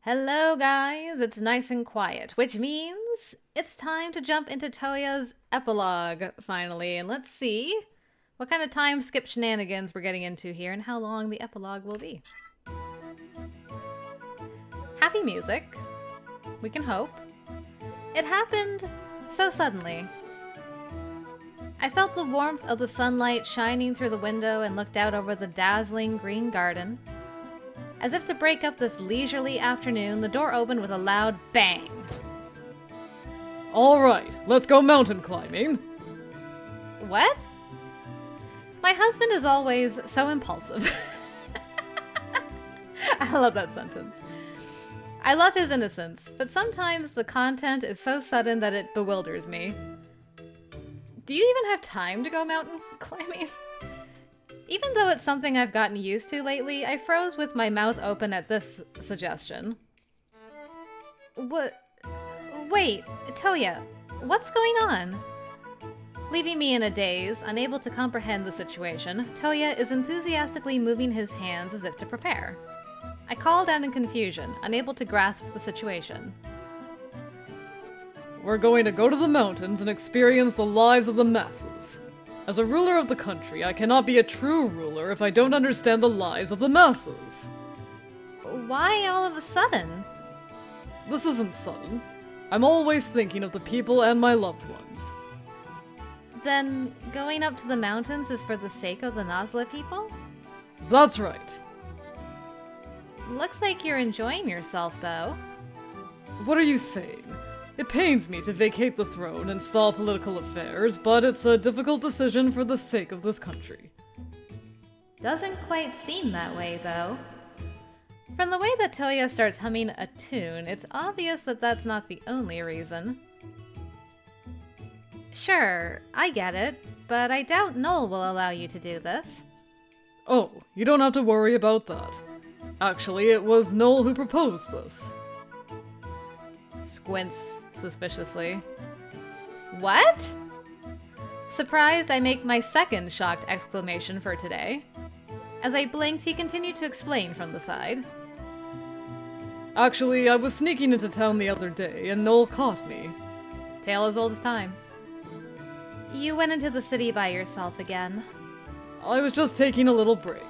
Hello guys, it's nice and quiet, which means it's time to jump into Touya's epilogue, finally, and let's see what kind of time skip shenanigans we're getting into here and how long the epilogue will be. Happy music. We can hope. It happened so suddenly. I felt the warmth of the sunlight shining through the window and looked out over the dazzling green garden. As if to break up this leisurely afternoon, the door opened with a loud bang. Alright, let's go mountain climbing. What? My husband is always so impulsive. I love that sentence. I love his innocence, but sometimes the content is so sudden that it bewilders me. Do you even have time to go mountain climbing? Even though it's something I've gotten used to lately, I froze with my mouth open at this suggestion. What? Wait, Touya, what's going on? Leaving me in a daze, unable to comprehend the situation, Touya is enthusiastically moving his hands as if to prepare. I called out in confusion, unable to grasp the situation. We're going to go to the mountains and experience the lives of the masses. As a ruler of the country, I cannot be a true ruler if I don't understand the lives of the masses. Why all of a sudden? This isn't sudden. I'm always thinking of the people and my loved ones. Then, going up to the mountains is for the sake of the Nasla people? That's right. Looks like you're enjoying yourself, though. What are you saying? It pains me to vacate the throne and stall political affairs, but it's a difficult decision for the sake of this country. Doesn't quite seem that way, though. From the way that Touya starts humming a tune, it's obvious that that's not the only reason. Sure, I get it, but I doubt Noel will allow you to do this. Oh, you don't have to worry about that. Actually, it was Noel who proposed this. Squints suspiciously. What? Surprised, I make my second shocked exclamation for today. As I blinked, he continued to explain from the side. Actually, I was sneaking into town the other day, and Noel caught me. Tale as old as time. You went into the city by yourself again. I was just taking a little break.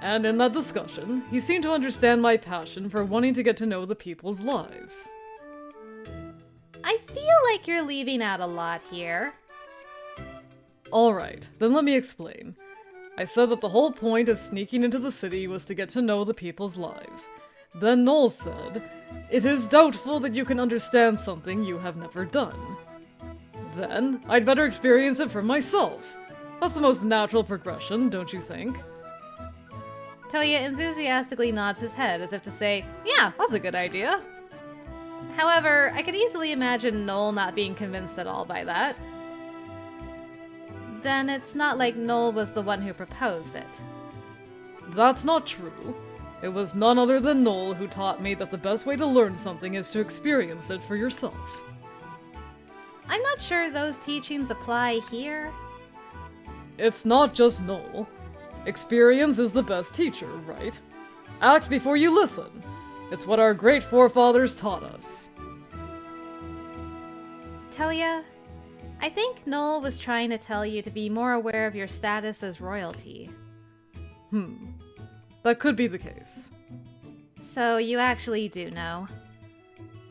And in that discussion, he seemed to understand my passion for wanting to get to know the people's lives. I feel like you're leaving out a lot here. Alright, then let me explain. I said that the whole point of sneaking into the city was to get to know the people's lives. Then Noel said, "It is doubtful that you can understand something you have never done." Then, I'd better experience it for myself. That's the most natural progression, don't you think? Touya enthusiastically nods his head as if to say, yeah, that's a good idea. However, I could easily imagine Noel not being convinced at all by that. Then it's not like Noel was the one who proposed it. That's not true. It was none other than Noel who taught me that the best way to learn something is to experience it for yourself. I'm not sure those teachings apply here. It's not just Noel. Experience is the best teacher, right? Act before you listen. It's what our great forefathers taught us. Touya, I think Noel was trying to tell you to be more aware of your status as royalty. That could be the case. So you actually do know.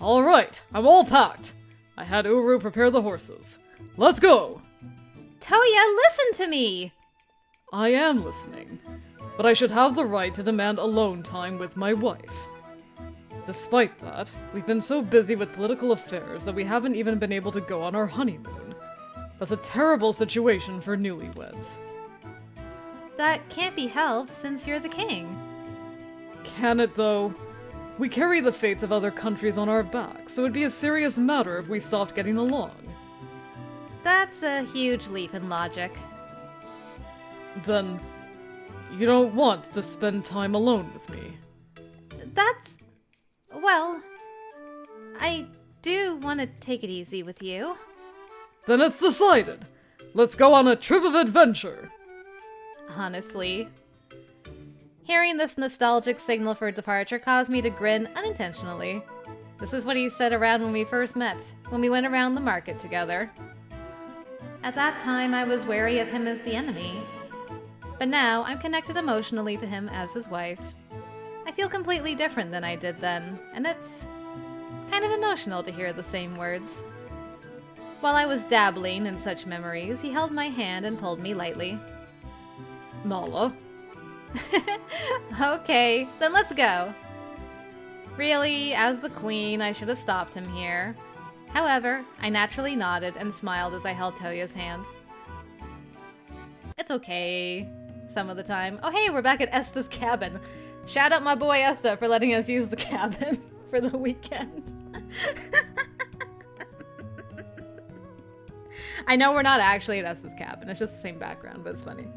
Alright, I'm all packed. I had Uru prepare the horses. Let's go! Touya, listen to me! I am listening, but I should have the right to demand alone time with my wife. Despite that, we've been so busy with political affairs that we haven't even been able to go on our honeymoon. That's a terrible situation for newlyweds. That can't be helped since you're the king. Can it, though? We carry the fates of other countries on our backs, so it'd be a serious matter if we stopped getting along. That's a huge leap in logic. Then, you don't want to spend time alone with me. That's... well... I do want to take it easy with you. Then it's decided! Let's go on a trip of adventure! Honestly. Hearing this nostalgic signal for departure caused me to grin unintentionally. This is what he said around when we first met, when we went around the market together. At that time, I was wary of him as the enemy. But now, I'm connected emotionally to him as his wife. I feel completely different than I did then, and it's kind of emotional to hear the same words. While I was dabbling in such memories, he held my hand and pulled me lightly. Naala? Okay, then let's go. Really, as the queen, I should have stopped him here. However, I naturally nodded and smiled as I held Touya's hand. It's okay, some of the time. Oh hey, we're back at Esta's cabin. Shout out my boy Esta for letting us use the cabin for the weekend. I know we're not actually at Esta's cabin, it's just the same background, but it's funny.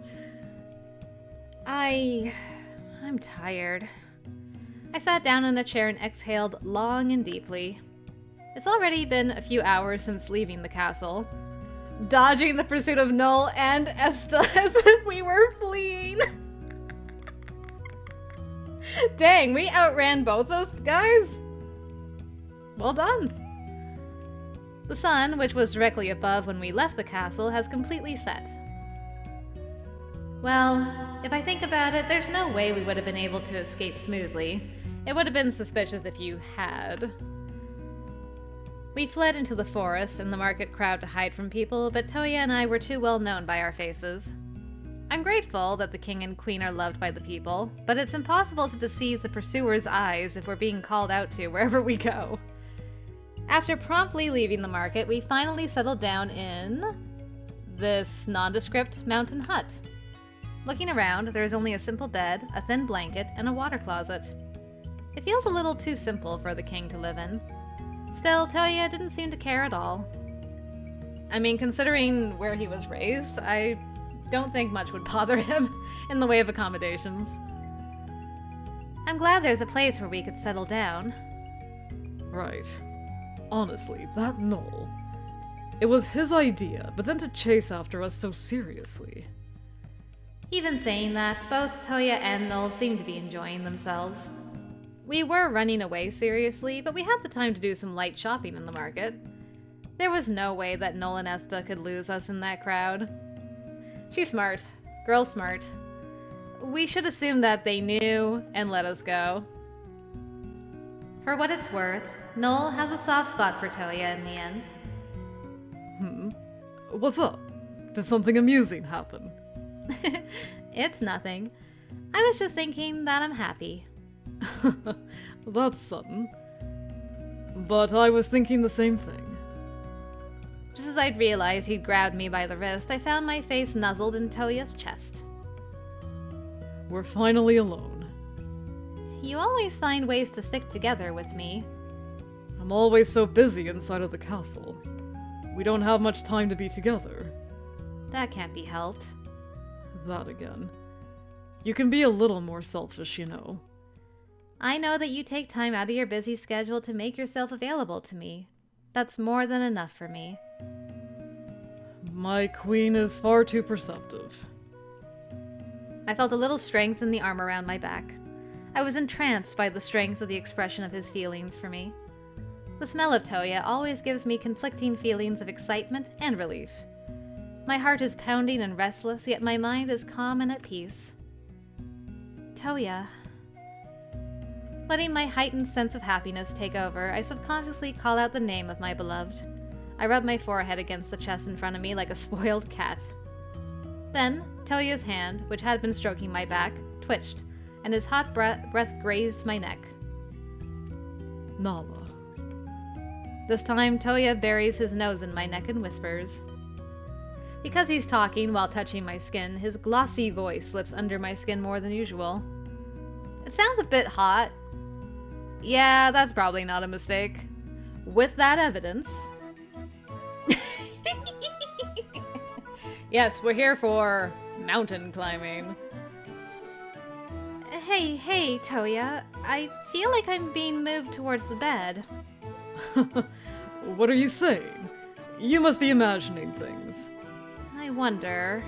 I'm tired. I sat down in a chair and exhaled long and deeply. It's already been a few hours since leaving the castle. Dodging the pursuit of Noel and Esta as if we were fleeing. Dang, we outran both those guys? Well done. The sun, which was directly above when we left the castle, has completely set. Well, if I think about it, there's no way we would have been able to escape smoothly. It would have been suspicious if you had. We fled into the forest and the market crowd to hide from people, but Touya and I were too well known by our faces. I'm grateful that the king and queen are loved by the people, but it's impossible to deceive the pursuers' eyes if we're being called out to wherever we go. After promptly leaving the market, we finally settled down in this nondescript mountain hut. Looking around, there is only a simple bed, a thin blanket, and a water closet. It feels a little too simple for the king to live in. Still, Touya didn't seem to care at all. I mean, considering where he was raised, I don't think much would bother him in the way of accommodations. I'm glad there's a place where we could settle down. Right. Honestly, that Noel. It was his idea, but then to chase after us so seriously. Even saying that, both Touya and Noel seemed to be enjoying themselves. We were running away seriously, but we had the time to do some light shopping in the market. There was no way that Noel and Esta could lose us in that crowd. She's smart. Girl smart. We should assume that they knew and let us go. For what it's worth, Noel has a soft spot for Touya in the end. What's up? Did something amusing happen? It's nothing. I was just thinking that I'm happy. That's sudden. But I was thinking the same thing. Just as I'd realized he'd grabbed me by the wrist, I found my face nuzzled in Touya's chest. We're finally alone. You always find ways to stick together with me. I'm always so busy inside of the castle. We don't have much time to be together. That can't be helped. That again. You can be a little more selfish, you know. I know that you take time out of your busy schedule to make yourself available to me. That's more than enough for me. My queen is far too perceptive. I felt a little strength in the arm around my back. I was entranced by the strength of the expression of his feelings for me. The smell of Touya always gives me conflicting feelings of excitement and relief. My heart is pounding and restless, yet my mind is calm and at peace. Touya. Letting my heightened sense of happiness take over, I subconsciously call out the name of my beloved. I rub my forehead against the chest in front of me like a spoiled cat. Then, Touya's hand, which had been stroking my back, twitched, and his hot breath grazed my neck. Naala. This time, Touya buries his nose in my neck and whispers. Because he's talking while touching my skin, his glossy voice slips under my skin more than usual. It sounds a bit hot. Yeah, that's probably not a mistake. With that evidence... Yes, we're here for mountain climbing. Hey, Touya. I feel like I'm being moved towards the bed. What are you saying? You must be imagining things. I wonder...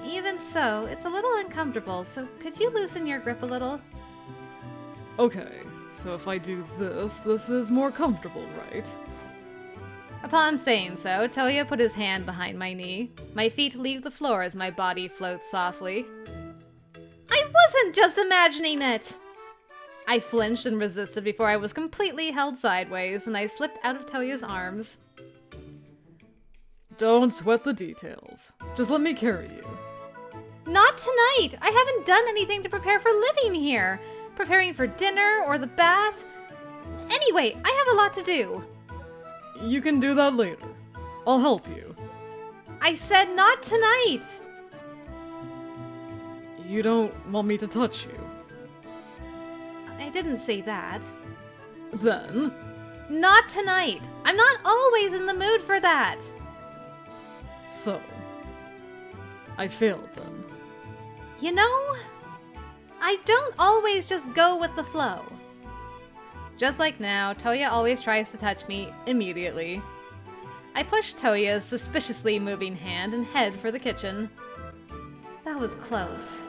Even so, it's a little uncomfortable, so could you loosen your grip a little? Okay, so if I do this is more comfortable, right? Upon saying so, Touya put his hand behind my knee. My feet leave the floor as my body floats softly. I wasn't just imagining it! I flinched and resisted before I was completely held sideways, and I slipped out of Touya's arms. Don't sweat the details. Just let me carry you. Not tonight! I haven't done anything to prepare for living here. Preparing for dinner or the bath. Anyway, I have a lot to do. You can do that later. I'll help you. I said not tonight! You don't want me to touch you? I didn't say that. Then? Not tonight! I'm not always in the mood for that! So, I failed then. You know, I don't always just go with the flow. Just like now, Touya always tries to touch me immediately. I push Touya's suspiciously moving hand and head for the kitchen. That was close.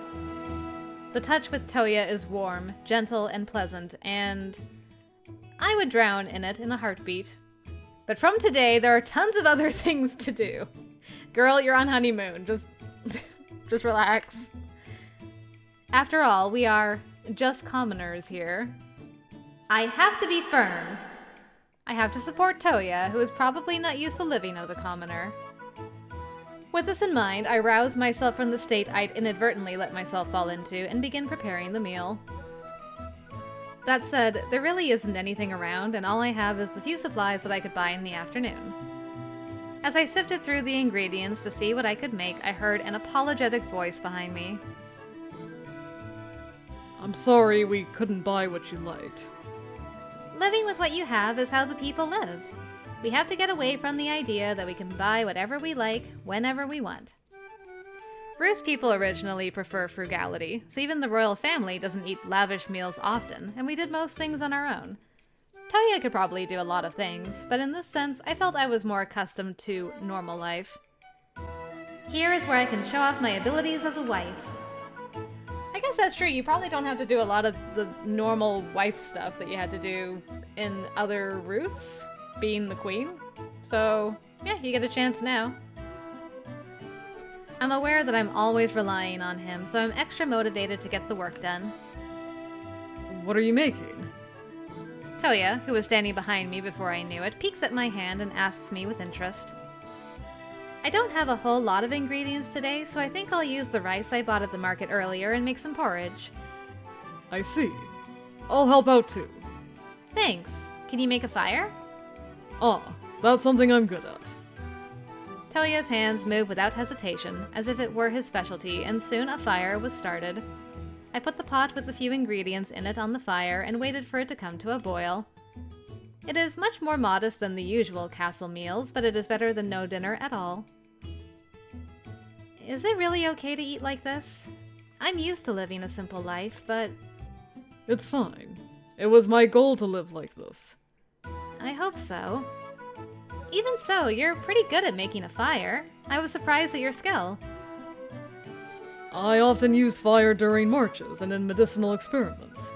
The touch with Touya is warm, gentle, and pleasant, and I would drown in it in a heartbeat. But from today, there are tons of other things to do. Girl, you're on honeymoon. Just relax. After all, we are just commoners here. I have to be firm. I have to support Touya, who is probably not used to living as a commoner. With this in mind, I roused myself from the state I'd inadvertently let myself fall into and begin preparing the meal. That said, there really isn't anything around, and all I have is the few supplies that I could buy in the afternoon. As I sifted through the ingredients to see what I could make, I heard an apologetic voice behind me. I'm sorry we couldn't buy what you liked. Living with what you have is how the people live. We have to get away from the idea that we can buy whatever we like, whenever we want. Bruce people originally prefer frugality, so even the royal family doesn't eat lavish meals often, and we did most things on our own. Touya could probably do a lot of things, but in this sense, I felt I was more accustomed to normal life. Here is where I can show off my abilities as a wife. I guess that's true. You probably don't have to do a lot of the normal wife stuff that you had to do in other routes, being the queen. So, yeah, you get a chance now. I'm aware that I'm always relying on him, so I'm extra motivated to get the work done. What are you making? Touya, who was standing behind me before I knew it, peeks at my hand and asks me with interest. I don't have a whole lot of ingredients today, so I think I'll use the rice I bought at the market earlier and make some porridge. I see. I'll help out too. Thanks. Can you make a fire? Ah, that's something I'm good at. Touya's hands moved without hesitation, as if it were his specialty, and soon a fire was started. I put the pot with the few ingredients in it on the fire and waited for it to come to a boil. It is much more modest than the usual castle meals, but it is better than no dinner at all. Is it really okay to eat like this? I'm used to living a simple life, but... It's fine. It was my goal to live like this. I hope so. Even so, you're pretty good at making a fire. I was surprised at your skill. I often use fire during marches and in medicinal experiments.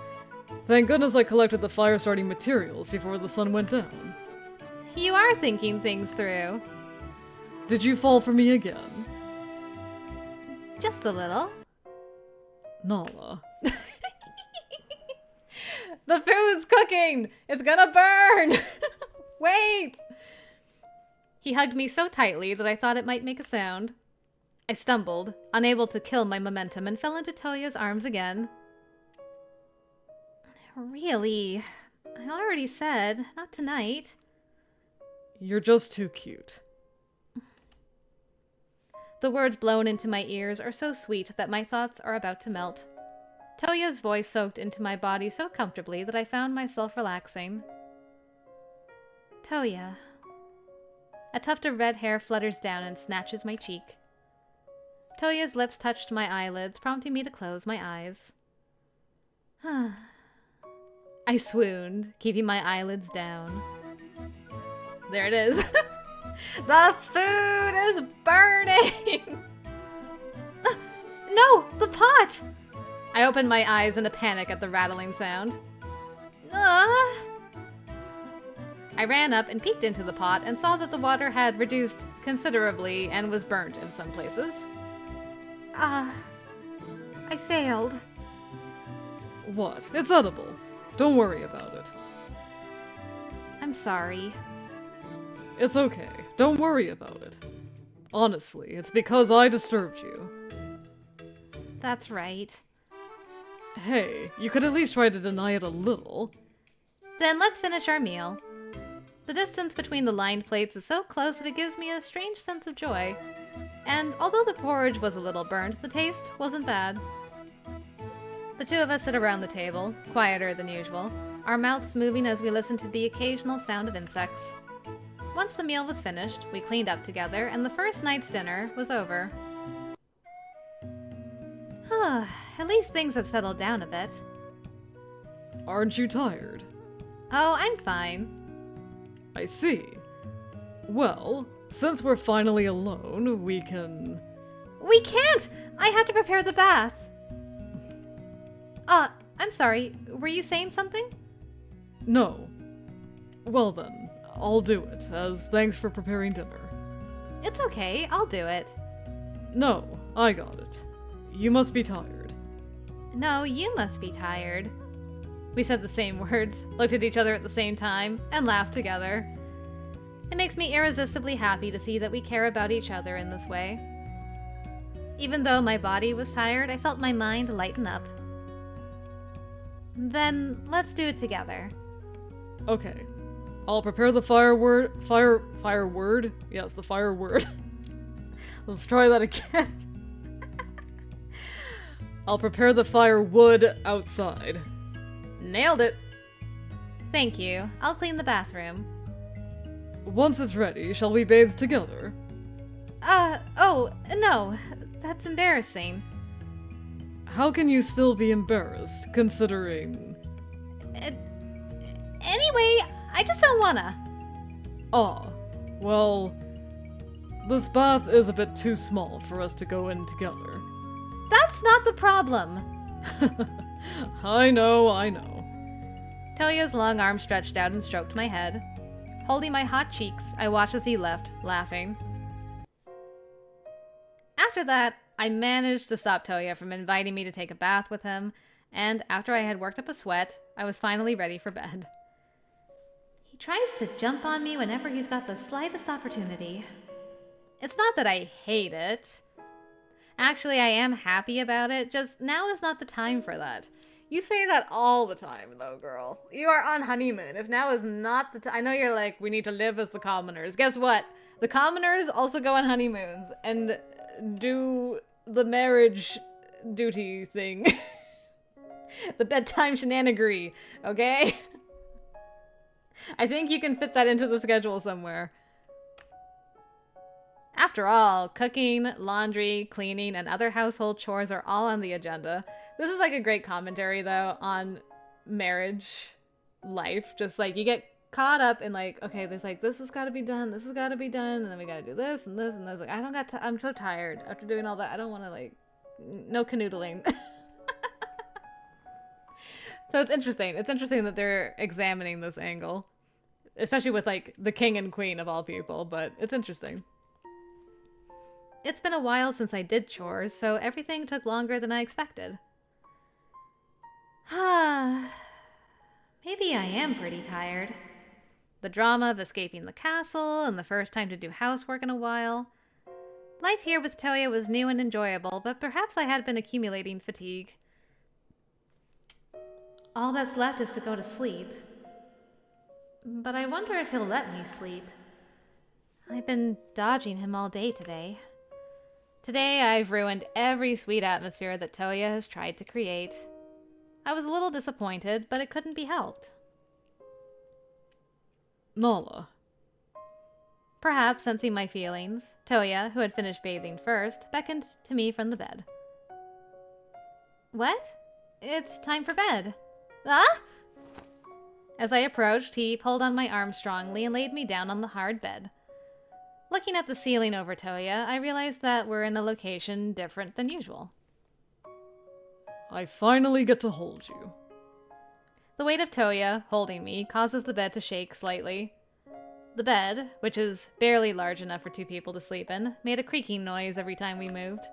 Thank goodness I collected the fire-starting materials before the sun went down. You are thinking things through. Did you fall for me again? Just a little. Naala. The food's cooking! It's gonna burn! Wait! He hugged me so tightly that I thought it might make a sound. I stumbled, unable to kill my momentum, and fell into Touya's arms again. Really? I already said, not tonight. You're just too cute. The words blown into my ears are so sweet that my thoughts are about to melt. Touya's voice soaked into my body so comfortably that I found myself relaxing. Touya. A tuft of red hair flutters down and snatches my cheek. Touya's lips touched my eyelids, prompting me to close my eyes. I swooned, keeping my eyelids down. There it is. The food is burning! No! The pot! I opened my eyes in a panic at the rattling sound. I ran up and peeked into the pot and saw that the water had reduced considerably and was burnt in some places. I failed. What? It's edible. Don't worry about it. I'm sorry. It's okay. Don't worry about it. Honestly, it's because I disturbed you. That's right. Hey, you could at least try to deny it a little. Then let's finish our meal. The distance between the lined plates is so close that it gives me a strange sense of joy. And although the porridge was a little burnt, the taste wasn't bad. The two of us sit around the table, quieter than usual, our mouths moving as we listen to the occasional sound of insects. Once the meal was finished, we cleaned up together, and the first night's dinner was over. At least things have settled down a bit. Aren't you tired? Oh, I'm fine. I see. Well, since we're finally alone, we can... We can't! I have to prepare the bath. I'm sorry. Were you saying something? No. Well then, I'll do it, as thanks for preparing dinner. It's okay. I'll do it. No, I got it. You must be tired. No, you must be tired. We said the same words, looked at each other at the same time, and laughed together. It makes me irresistibly happy to see that we care about each other in this way. Even though my body was tired, I felt my mind lighten up. Then, let's do it together. Okay. I'll prepare the fire word. Yes, the fire word. Let's try that again. I'll prepare the firewood outside. Nailed it! Thank you. I'll clean the bathroom. Once it's ready, shall we bathe together? Oh, no. That's embarrassing. How can you still be embarrassed, considering... Anyway, I just don't wanna. Ah, well... This bath is a bit too small for us to go in together. That's not the problem. I know. Touya's long arm stretched out and stroked my head. Holding my hot cheeks, I watched as he left, laughing. After that, I managed to stop Touya from inviting me to take a bath with him, and after I had worked up a sweat, I was finally ready for bed. He tries to jump on me whenever he's got the slightest opportunity. It's not that I hate it. Actually, I am happy about it, just now is not the time for that. You say that all the time, though, girl. You are on honeymoon. If now is not the time... I know you're like, we need to live as the commoners. Guess what? The commoners also go on honeymoons and do the marriage duty thing. The bedtime shenanigery, okay? I think you can fit that into the schedule somewhere. After all, cooking, laundry, cleaning, and other household chores are all on the agenda. This is like a great commentary, though, on marriage life. Just like you get caught up in like, okay, there's like, this has got to be done, this has got to be done, and then we got to do this and this and this. Like, I don't got to, I'm so tired after doing all that. I don't want to like, no canoodling. So it's interesting. It's interesting that they're examining this angle, especially with like the king and queen of all people, but it's interesting. It's been a while since I did chores, so everything took longer than I expected. Maybe I am pretty tired. The drama of escaping the castle and the first time to do housework in a while. Life here with Touya was new and enjoyable, but perhaps I had been accumulating fatigue. All that's left is to go to sleep. But I wonder if he'll let me sleep. I've been dodging him all day today. Today I've ruined every sweet atmosphere that Touya has tried to create. I was a little disappointed, but it couldn't be helped. Naala. Perhaps sensing my feelings, Touya, who had finished bathing first, beckoned to me from the bed. What? It's time for bed. Ah? As I approached, he pulled on my arm strongly and laid me down on the hard bed. Looking at the ceiling over Touya, I realized that we're in a location different than usual. I finally get to hold you. The weight of Touya, holding me, causes the bed to shake slightly. The bed, which is barely large enough for 2 people to sleep in, made a creaking noise every time we moved.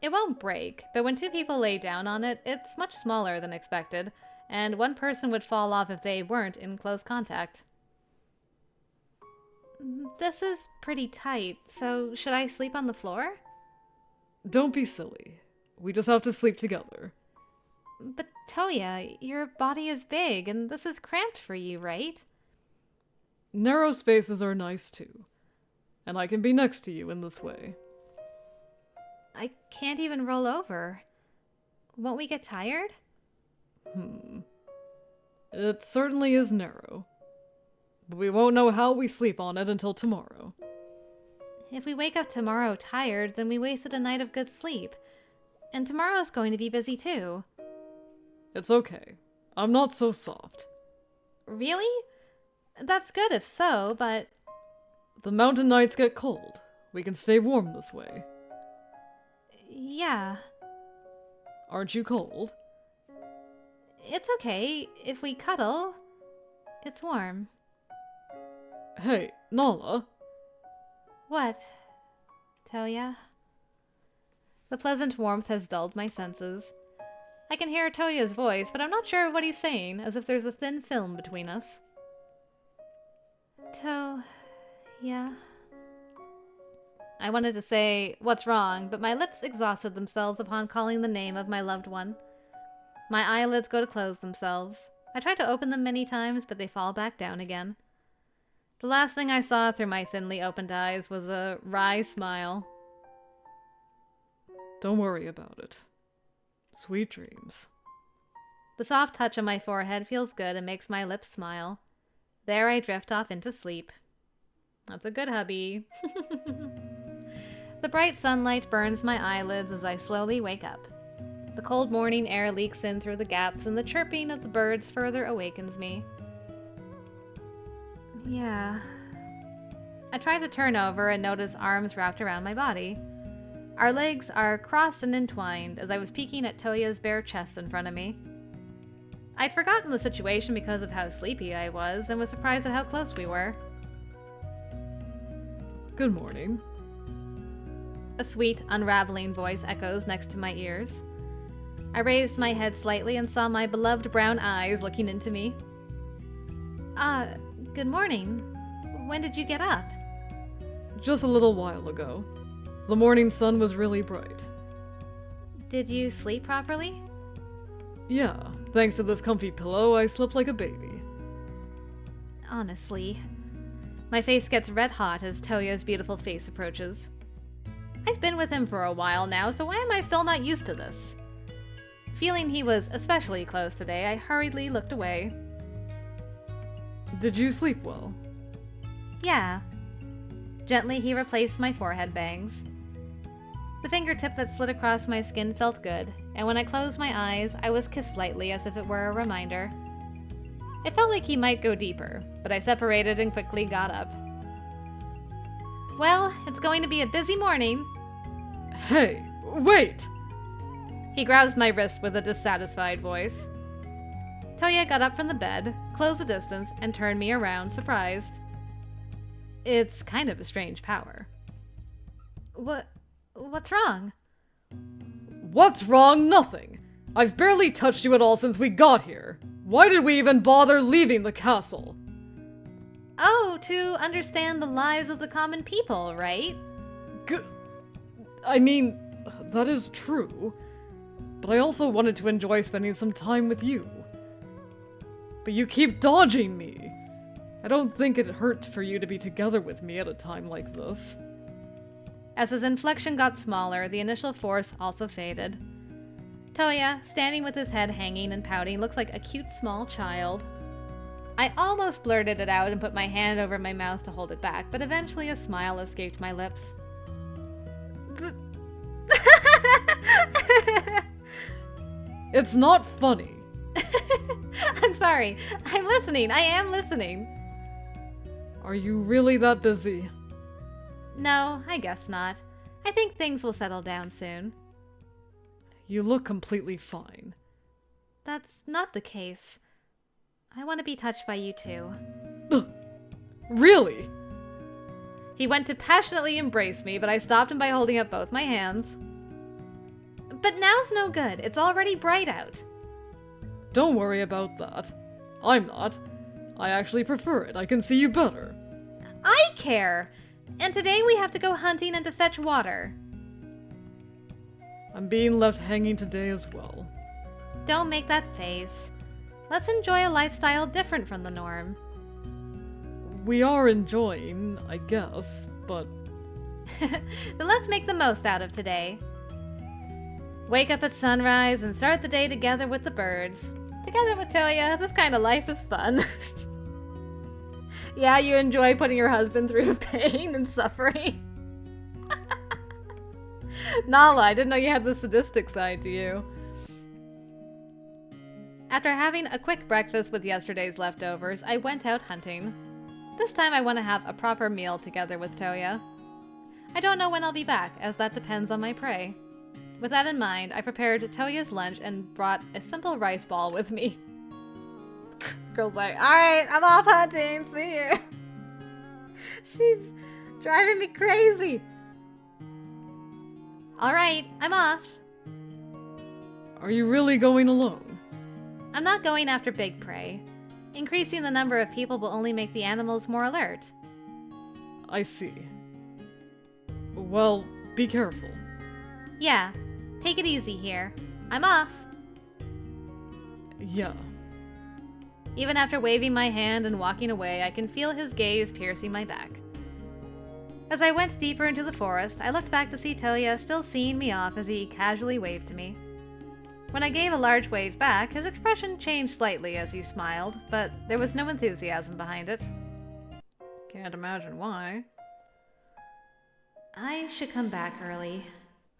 It won't break, but when 2 people lay down on it, it's much smaller than expected, and one person would fall off if they weren't in close contact. This is pretty tight, so should I sleep on the floor? Don't be silly. We just have to sleep together. But Touya, your body is big, and this is cramped for you, right? Narrow spaces are nice too. And I can be next to you in this way. I can't even roll over. Won't we get tired? It certainly is narrow. But we won't know how we sleep on it until tomorrow. If we wake up tomorrow tired, then we wasted a night of good sleep. And tomorrow's going to be busy too. It's okay. I'm not so soft. Really? That's good if so, but... The mountain nights get cold. We can stay warm this way. Yeah. Aren't you cold? It's okay. If we cuddle, it's warm. Hey, Naala. What, Touya? The pleasant warmth has dulled my senses. I can hear Touya's voice, but I'm not sure what he's saying, as if there's a thin film between us. Yeah. I wanted to say, what's wrong, but my lips exhausted themselves upon calling the name of my loved one. My eyelids go to close themselves. I try to open them many times, but they fall back down again. The last thing I saw through my thinly opened eyes was a wry smile. Don't worry about it. Sweet dreams. The soft touch on my forehead feels good and makes my lips smile. There I drift off into sleep. That's a good hubby. The bright sunlight burns my eyelids as I slowly wake up. The cold morning air leaks in through the gaps, and the chirping of the birds further awakens me. Yeah. I try to turn over and notice arms wrapped around my body. Our legs are crossed and entwined as I was peeking at Touya's bare chest in front of me. I'd forgotten the situation because of how sleepy I was and was surprised at how close we were. Good morning. A sweet, unraveling voice echoes next to my ears. I raised my head slightly and saw my beloved brown eyes looking into me. Good morning. When did you get up? Just a little while ago. The morning sun was really bright. Did you sleep properly? Yeah, thanks to this comfy pillow, I slept like a baby. Honestly. My face gets red hot as Touya's beautiful face approaches. I've been with him for a while now, so why am I still not used to this? Feeling he was especially close today, I hurriedly looked away. Did you sleep well? Yeah. Gently, he replaced my forehead bangs. The fingertip that slid across my skin felt good, and when I closed my eyes, I was kissed lightly as if it were a reminder. It felt like he might go deeper, but I separated and quickly got up. Well, it's going to be a busy morning. Hey, wait! He grabs my wrist with a dissatisfied voice. Touya got up from the bed, closed the distance, and turned me around, surprised. It's kind of a strange power. What's wrong? What's wrong? Nothing. I've barely touched you at all since we got here. Why did we even bother leaving the castle? Oh, to understand the lives of the common people, right? I mean, that is true. But I also wanted to enjoy spending some time with you. But you keep dodging me. I don't think it hurt for you to be together with me at a time like this. As his inflection got smaller, the initial force also faded. Touya, standing with his head hanging and pouting, looks like a cute small child. I almost blurted it out and put my hand over my mouth to hold it back, but eventually a smile escaped my lips. It's not funny. I'm sorry. I'm listening. I am listening. Are you really that busy? No, I guess not. I think things will settle down soon. You look completely fine. That's not the case. I want to be touched by you too. Really? He went to passionately embrace me, but I stopped him by holding up both my hands. But now's no good. It's already bright out. Don't worry about that. I'm not. I actually prefer it. I can see you better. I care! And today we have to go hunting and to fetch water. I'm being left hanging today as well. Don't make that face. Let's enjoy a lifestyle different from the norm. We are enjoying, I guess, but... Then let's make the most out of today. Wake up at sunrise and start the day together with the birds. Together with Touya, this kind of life is fun. Yeah, you enjoy putting your husband through pain and suffering. Naala, I didn't know you had the sadistic side to you. After having a quick breakfast with yesterday's leftovers, I went out hunting. This time I want to have a proper meal together with Touya. I don't know when I'll be back, as that depends on my prey. With that in mind, I prepared Touya's lunch and brought a simple rice ball with me. Girl's like, alright, I'm off hunting, see you. She's driving me crazy. Alright, I'm off. Are you really going alone? I'm not going after big prey. Increasing the number of people will only make the animals more alert. I see. Well, be careful. Yeah, take it easy here. I'm off. Yeah. Even after waving my hand and walking away, I can feel his gaze piercing my back. As I went deeper into the forest, I looked back to see Touya still seeing me off as he casually waved to me. When I gave a large wave back, his expression changed slightly as he smiled, but there was no enthusiasm behind it. Can't imagine why. I should come back early.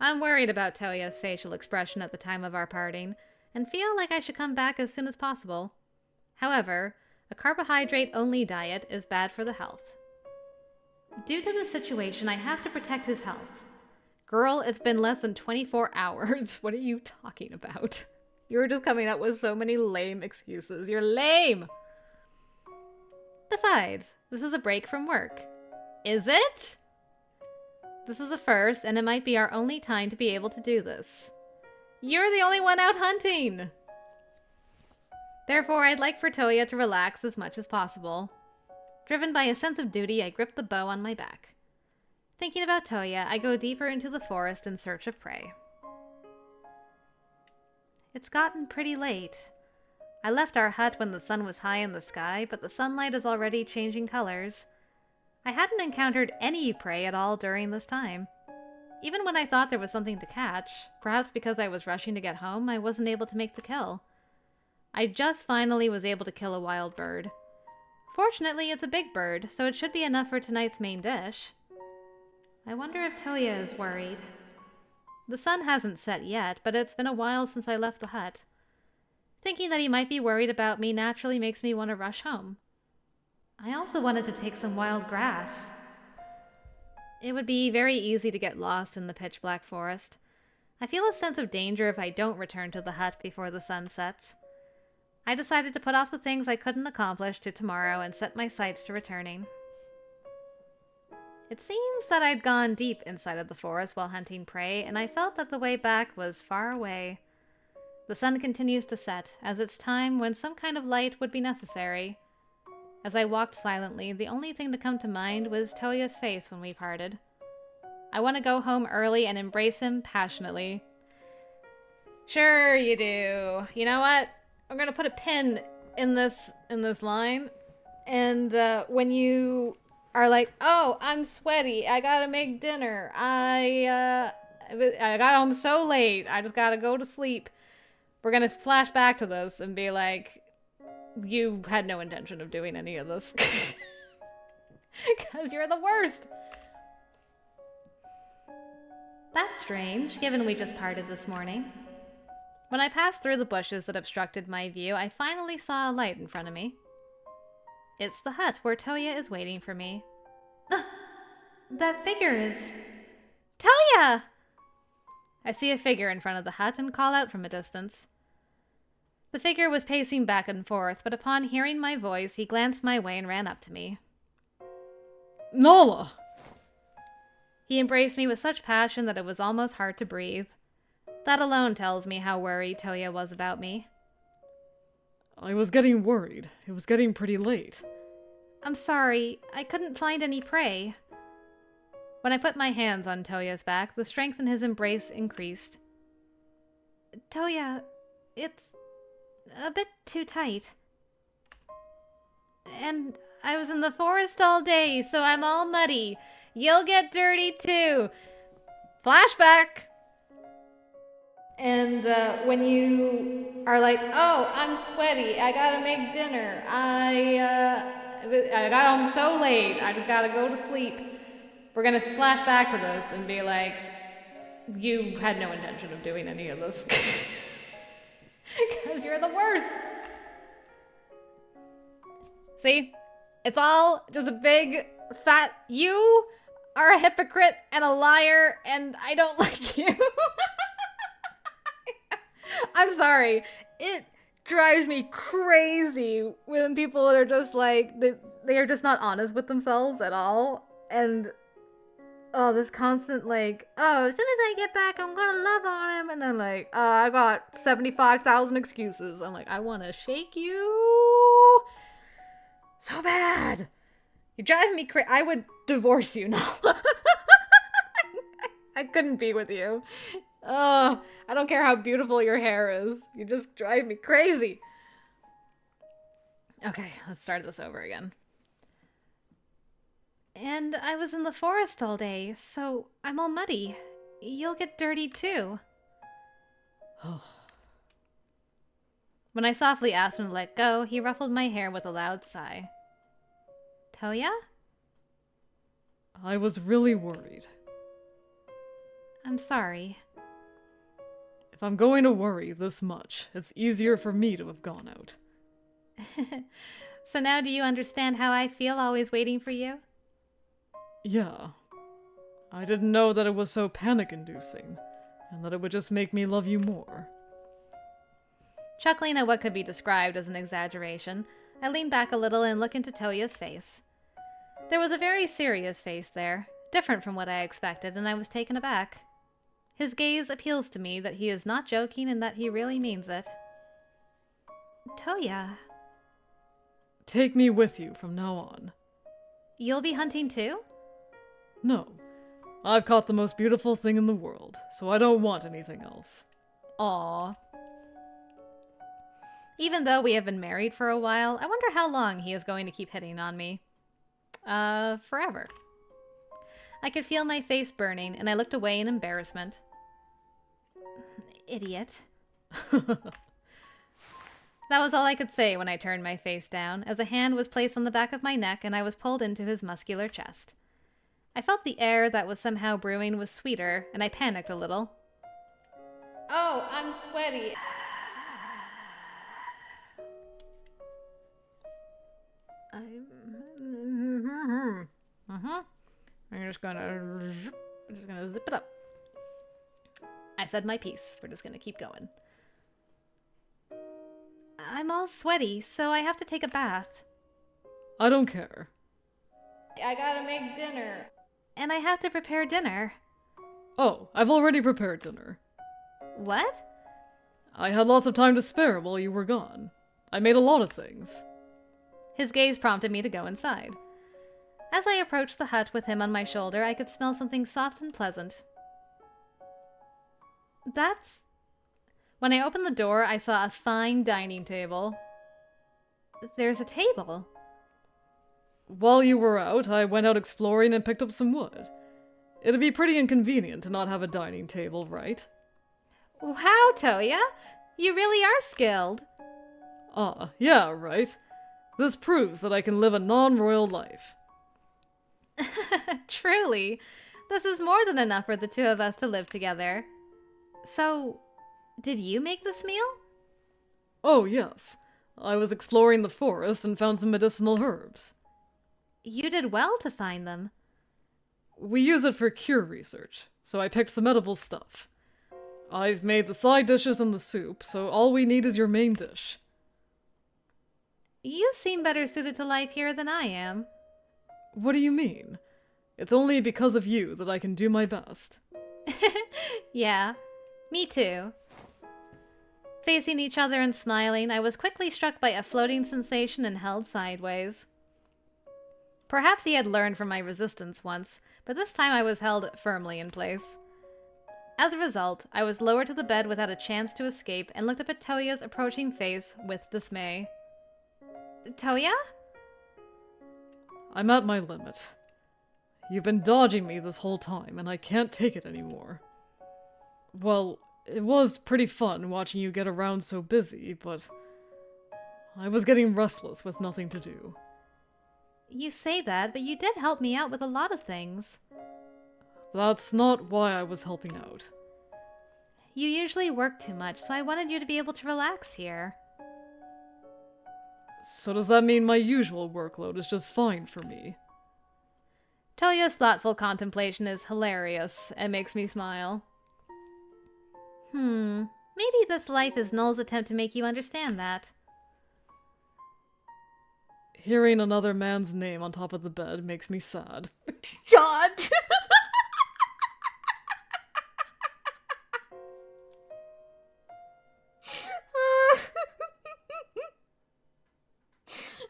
I'm worried about Touya's facial expression at the time of our parting, and feel like I should come back as soon as possible. However, a carbohydrate-only diet is bad for the health. Due to the situation, I have to protect his health. Girl, it's been less than 24 hours. What are you talking about? You're just coming up with so many lame excuses. You're lame! Besides, this is a break from work. Is it? This is a first, and it might be our only time to be able to do this. You're the only one out hunting! Therefore, I'd like for Touya to relax as much as possible. Driven by a sense of duty, I grip the bow on my back. Thinking about Touya, I go deeper into the forest in search of prey. It's gotten pretty late. I left our hut when the sun was high in the sky, but the sunlight is already changing colors. I hadn't encountered any prey at all during this time. Even when I thought there was something to catch, perhaps because I was rushing to get home, I wasn't able to make the kill. I just finally was able to kill a wild bird. Fortunately, it's a big bird, so it should be enough for tonight's main dish. I wonder if Touya is worried. The sun hasn't set yet, but it's been a while since I left the hut. Thinking that he might be worried about me naturally makes me want to rush home. I also wanted to take some wild grass. It would be very easy to get lost in the pitch-black forest. I feel a sense of danger if I don't return to the hut before the sun sets. I decided to put off the things I couldn't accomplish to tomorrow and set my sights to returning. It seems that I'd gone deep inside of the forest while hunting prey, and I felt that the way back was far away. The sun continues to set, as it's time when some kind of light would be necessary. As I walked silently, the only thing to come to mind was Touya's face when we parted. I want to go home early and embrace him passionately. Sure you do. You know what? I'm gonna put a pin in this line, and when you are like, oh, I'm sweaty, I gotta make dinner, I got home so late, I just gotta go to sleep, we're gonna flash back to this and be like, you had no intention of doing any of this. Because you're the worst. That's strange, given we just parted this morning. When I passed through the bushes that obstructed my view, I finally saw a light in front of me. It's the hut where Touya is waiting for me. That figure is... Touya! I see a figure in front of the hut and call out from a distance. The figure was pacing back and forth, but upon hearing my voice, he glanced my way and ran up to me. Naala! He embraced me with such passion that it was almost hard to breathe. That alone tells me how worried Touya was about me. I was getting worried. It was getting pretty late. I'm sorry, I couldn't find any prey. When I put my hands on Touya's back, the strength in his embrace increased. Touya, it's a bit too tight. And I was in the forest all day, so I'm all muddy. You'll get dirty too. Flashback! And when you are like, oh, I'm sweaty, I gotta make dinner, I got home so late, I just gotta go to sleep. We're gonna flash back to this and be like, you had no intention of doing any of this. Because you're the worst. See? It's all just a big, fat, you are a hypocrite and a liar, and I don't like you. I'm sorry. It drives me crazy when people are just like, they are just not honest with themselves at all. And, oh, this constant like, oh, as soon as I get back, I'm gonna love on him. And then like, I got 75,000 excuses. I'm like, I want to shake you so bad. You're driving me crazy. I would divorce you now. I couldn't be with you. I don't care how beautiful your hair is. You just drive me crazy. Okay, let's start this over again. And I was in the forest all day, so I'm all muddy. You'll get dirty too. When I softly asked him to let go, he ruffled my hair with a loud sigh. Touya? I was really worried. I'm sorry. If I'm going to worry this much, it's easier for me to have gone out. So now do you understand how I feel always waiting for you? Yeah. I didn't know that it was so panic-inducing, and that it would just make me love you more. Chuckling at what could be described as an exaggeration, I leaned back a little and looked into Touya's face. There was a very serious face there, different from what I expected, and I was taken aback. His gaze appeals to me that he is not joking and that he really means it. Touya. Take me with you from now on. You'll be hunting too? No. I've caught the most beautiful thing in the world, so I don't want anything else. Aww. Even though we have been married for a while, I wonder how long he is going to keep hitting on me. Forever. I could feel my face burning, and I looked away in embarrassment. Idiot. That was all I could say when I turned my face down, as a hand was placed on the back of my neck and I was pulled into his muscular chest. I felt the air that was somehow brewing was sweeter, and I panicked a little. Oh, I'm sweaty. I'm just gonna zip it up. I said my piece. We're just gonna keep going. I'm all sweaty, so I have to take a bath. I don't care. I gotta make dinner. And I have to prepare dinner. Oh, I've already prepared dinner. What? I had lots of time to spare while you were gone. I made a lot of things. His gaze prompted me to go inside. As I approached the hut with him on my shoulder, I could smell something soft and pleasant. That's... When I opened the door, I saw a fine dining table. There's a table. While you were out, I went out exploring and picked up some wood. It'd be pretty inconvenient to not have a dining table, right? Wow, Touya! You really are skilled. Yeah, right. This proves that I can live a non-royal life. Truly. This is more than enough for the two of us to live together. So, did you make this meal? Oh, yes. I was exploring the forest and found some medicinal herbs. You did well to find them. We use it for cure research, so I picked some edible stuff. I've made the side dishes and the soup, so all we need is your main dish. You seem better suited to life here than I am. What do you mean? It's only because of you that I can do my best. Yeah, me too. Facing each other and smiling, I was quickly struck by a floating sensation and held sideways. Perhaps he had learned from my resistance once, but this time I was held firmly in place. As a result, I was lowered to the bed without a chance to escape and looked up at Touya's approaching face with dismay. Touya? I'm at my limit. You've been dodging me this whole time, and I can't take it anymore. Well, it was pretty fun watching you get around so busy, but I was getting restless with nothing to do. You say that, but you did help me out with a lot of things. That's not why I was helping out. You usually work too much, so I wanted you to be able to relax here. So does that mean my usual workload is just fine for me? Touya's thoughtful contemplation is hilarious and makes me smile. Maybe this life is Null's attempt to make you understand that. Hearing another man's name on top of the bed makes me sad. God!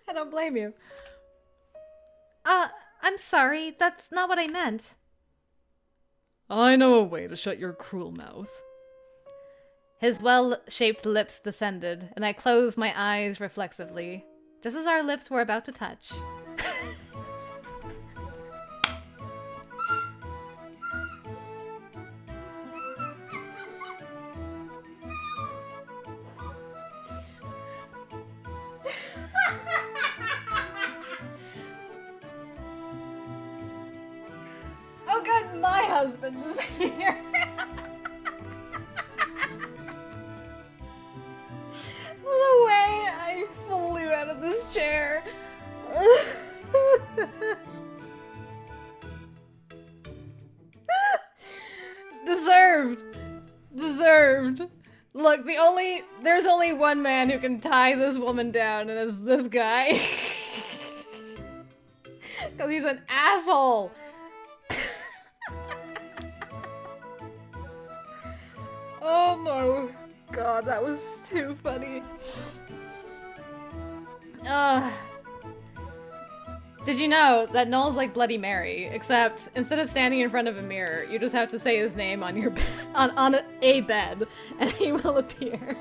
I don't blame you. I'm sorry. That's not what I meant. I know a way to shut your cruel mouth. His well-shaped lips descended, and I closed my eyes reflexively, just as our lips were about to touch. Oh god, my husband is here! The way I flew out of this chair. Deserved. Deserved. Look, there's only one man who can tie this woman down, and it's this guy. Because he's an asshole. Oh my god, that was too funny. Did you know that Null's like Bloody Mary, except instead of standing in front of a mirror, you just have to say his name on your on a bed, and he will appear.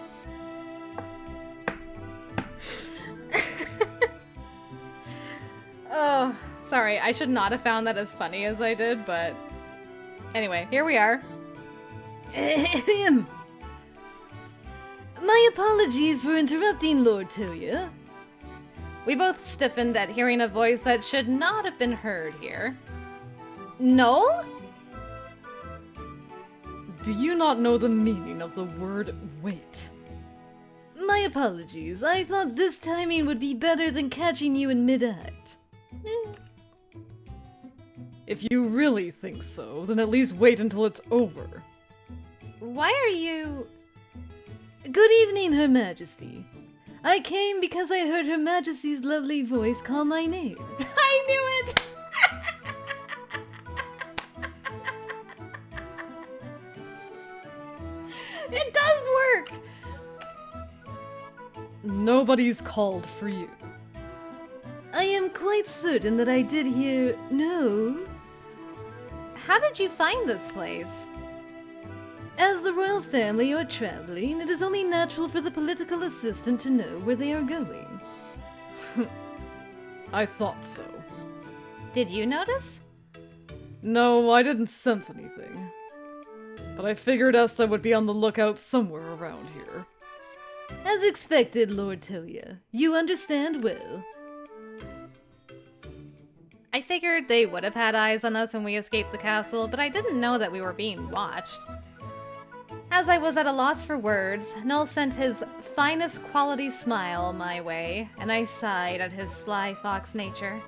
Oh, sorry, I should not have found that as funny as I did, but anyway, here we are. My apologies for interrupting, Lord Touya. We both stiffened at hearing a voice that should not have been heard here. Null? Do you not know the meaning of the word wait? My apologies. I thought this timing would be better than catching you in mid-act. If you really think so, then at least wait until it's over. Why are you... Good evening, Her Majesty. I came because I heard Her Majesty's lovely voice call my name. I knew it! It does work! Nobody's called for you. I am quite certain that I did hear no. How did you find this place? As the royal family are traveling, it is only natural for the political assistant to know where they are going. I thought so. Did you notice? No, I didn't sense anything. But I figured Esta would be on the lookout somewhere around here. As expected, Lord Touya. You understand well. I figured they would have had eyes on us when we escaped the castle, but I didn't know that we were being watched. As I was at a loss for words, Null sent his finest quality smile my way, and I sighed at his sly fox nature.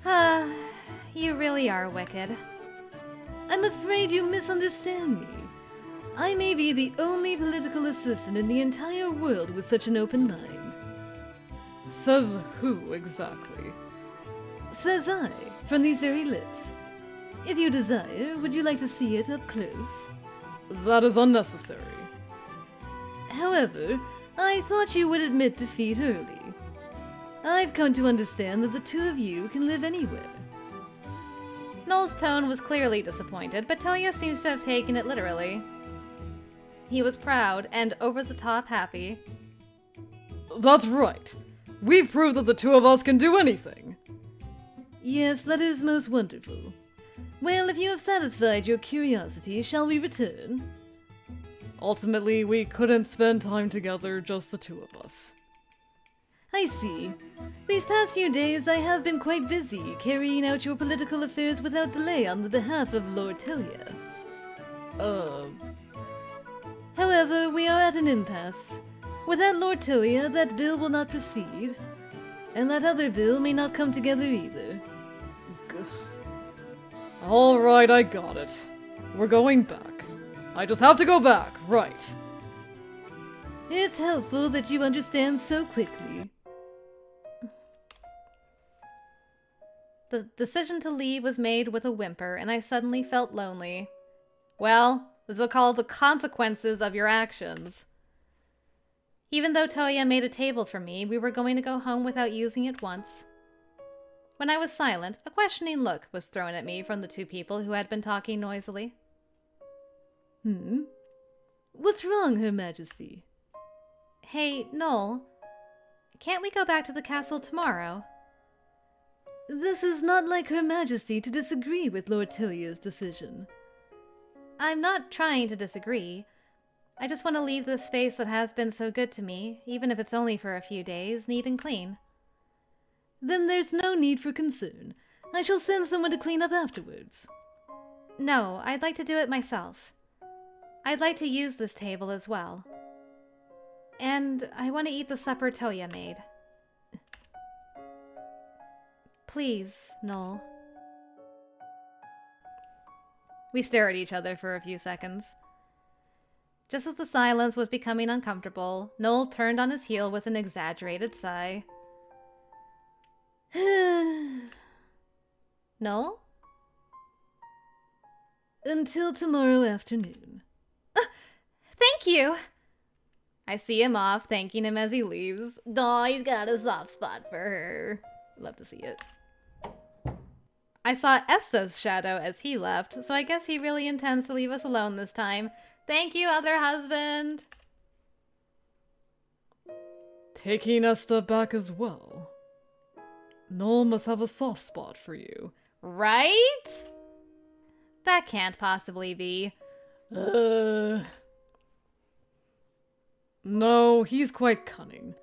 Ah, you really are wicked. I'm afraid you misunderstand me. I may be the only political assistant in the entire world with such an open mind. Says who, exactly? Says I, from these very lips. If you desire, would you like to see it up close? That is unnecessary. However, I thought you would admit defeat early. I've come to understand that the two of you can live anywhere. Noel's tone was clearly disappointed, but Touya seems to have taken it literally. He was proud and over-the-top happy. That's right. We've proved that the two of us can do anything. Yes, that is most wonderful. Well, if you have satisfied your curiosity, shall we return? Ultimately, we couldn't spend time together, just the two of us. I see. These past few days I have been quite busy carrying out your political affairs without delay on the behalf of Lord Touya. However, we are at an impasse. Without Lord Touya, that bill will not proceed. And that other bill may not come together either. Alright, I got it. We're going back. I just have to go back, right. It's helpful that you understand so quickly. The decision to leave was made with a whimper, and I suddenly felt lonely. Well, this is called the consequences of your actions. Even though Touya made a table for me, we were going to go home without using it once. When I was silent, a questioning look was thrown at me from the two people who had been talking noisily. What's wrong, Her Majesty? Hey, Noel, can't we go back to the castle tomorrow? This is not like Her Majesty to disagree with Lord Touya's decision. I'm not trying to disagree. I just want to leave this space that has been so good to me, even if it's only for a few days, neat and clean. Then there's no need for concern. I shall send someone to clean up afterwards. No, I'd like to do it myself. I'd like to use this table as well. And I want to eat the supper Touya made. Please, Noel. We stare at each other for a few seconds. Just as the silence was becoming uncomfortable, Noel turned on his heel with an exaggerated sigh. Noel? Until tomorrow afternoon. Thank you! I see him off, thanking him as he leaves. Aw, he's got a soft spot for her. Love to see it. I saw Esta's shadow as he left, so I guess he really intends to leave us alone this time. Thank you, other husband! Taking Esta back as well. Noel must have a soft spot for you. Right? That can't possibly be. No, he's quite cunning.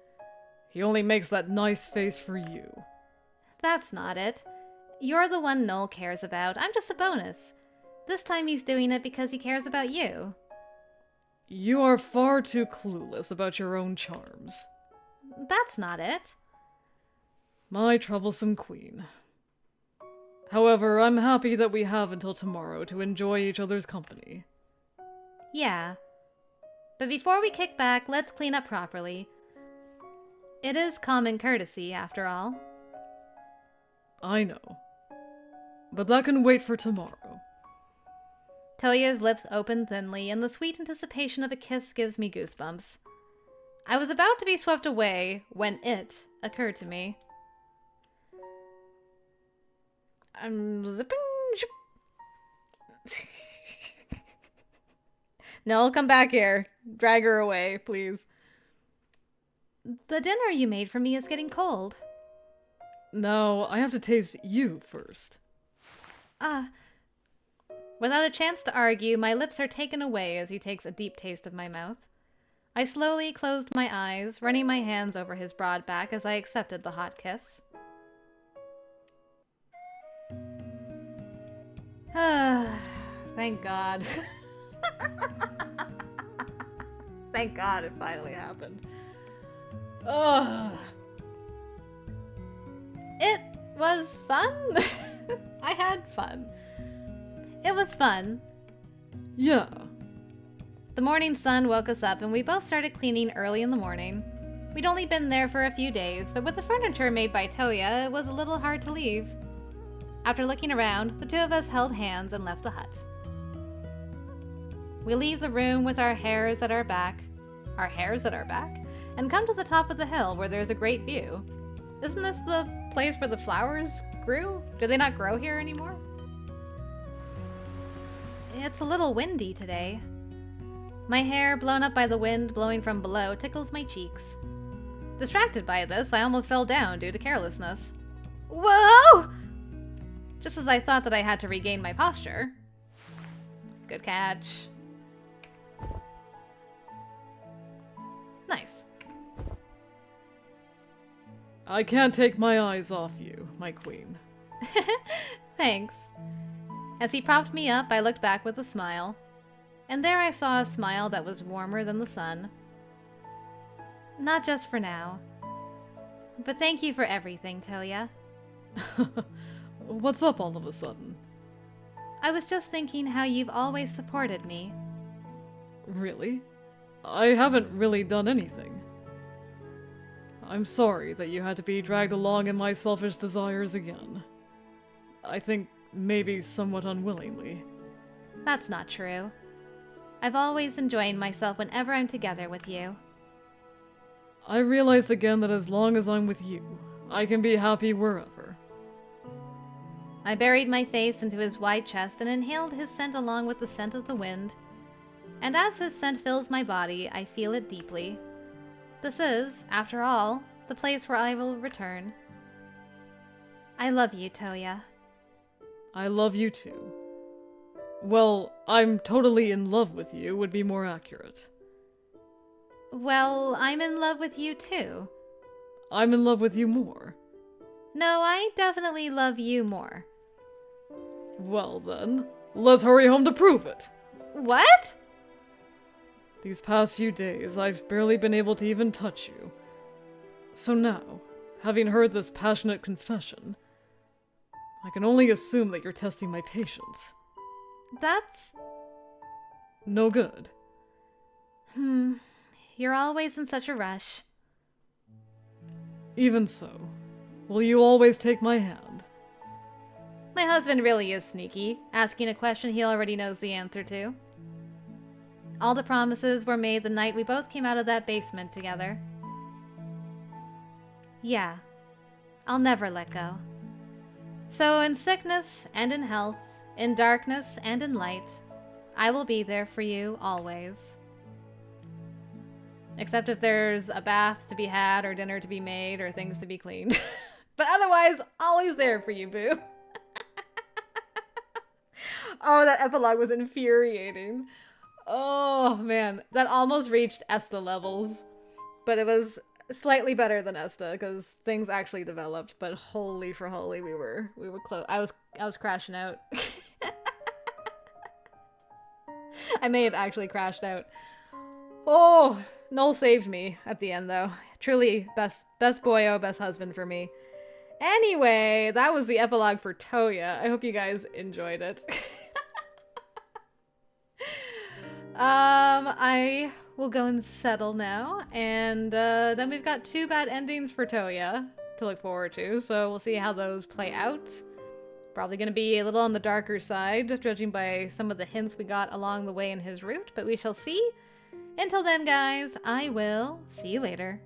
He only makes that nice face for you. That's not it. You're the one Noel cares about. I'm just a bonus. This time he's doing it because he cares about you. You are far too clueless about your own charms. That's not it. My troublesome queen. However, I'm happy that we have until tomorrow to enjoy each other's company. Yeah. But before we kick back, let's clean up properly. It is common courtesy, after all. I know. But that can wait for tomorrow. Touya's lips open thinly, and the sweet anticipation of a kiss gives me goosebumps. I was about to be swept away when it occurred to me. I'm zipping. Noel, come back here. Drag her away, please. The dinner you made for me is getting cold. Now, I have to taste you first. Without a chance to argue, my lips are taken away as he takes a deep taste of my mouth. I slowly closed my eyes, running my hands over his broad back as I accepted the hot kiss. Thank God. Thank God it finally happened. It was fun. I had fun. It was fun. Yeah. The morning sun woke us up and we both started cleaning early in the morning. We'd only been there for a few days, but with the furniture made by Touya, it was a little hard to leave. After looking around, the two of us held hands and left the hut. We leave the room with our hairs at our back, and come to the top of the hill where there's a great view. Isn't this the place where the flowers grew? Do they not grow here anymore? It's a little windy today. My hair, blown up by the wind blowing from below, tickles my cheeks. Distracted by this, I almost fell down due to carelessness. Whoa! Just as I thought that I had to regain my posture. Good catch. Nice. I can't take my eyes off you, my queen. Thanks. As he propped me up, I looked back with a smile. And there I saw a smile that was warmer than the sun. Not just for now. But thank you for everything, Touya. What's up all of a sudden? I was just thinking how you've always supported me. Really? I haven't really done anything. I'm sorry that you had to be dragged along in my selfish desires again. I think maybe somewhat unwillingly. That's not true. I've always enjoyed myself whenever I'm together with you. I realized again that as long as I'm with you, I can be happy wherever. I buried my face into his wide chest and inhaled his scent along with the scent of the wind. And as his scent fills my body, I feel it deeply. This is, after all, the place where I will return. I love you, Touya. I love you too. Well, I'm totally in love with you would be more accurate. Well, I'm in love with you too. I'm in love with you more. No, I definitely love you more. Well then, let's hurry home to prove it. What? These past few days, I've barely been able to even touch you. So now, having heard this passionate confession, I can only assume that you're testing my patience. That's... no good. You're always in such a rush. Even so, will you always take my hand? My husband really is sneaky, asking a question he already knows the answer to. All the promises were made the night we both came out of that basement together. Yeah, I'll never let go. So in sickness and in health, in darkness and in light, I will be there for you always. Except if there's a bath to be had or dinner to be made or things to be cleaned. But otherwise, always there for you, boo. Oh, that epilogue was infuriating. Oh, man. That almost reached Esta levels. But it was slightly better than Esta because things actually developed. But holy for holy, we were close. I was crashing out. I may have actually crashed out. Oh, Noel saved me at the end, though. Truly, best boyo, best husband for me. Anyway, that was the epilogue for Touya. I hope you guys enjoyed it. I will go and settle now, and then we've got 2 bad endings for Touya to look forward to, so we'll see how those play out. Probably going to be a little on the darker side, judging by some of the hints we got along the way in his route, but we shall see. Until then, guys, I will see you later.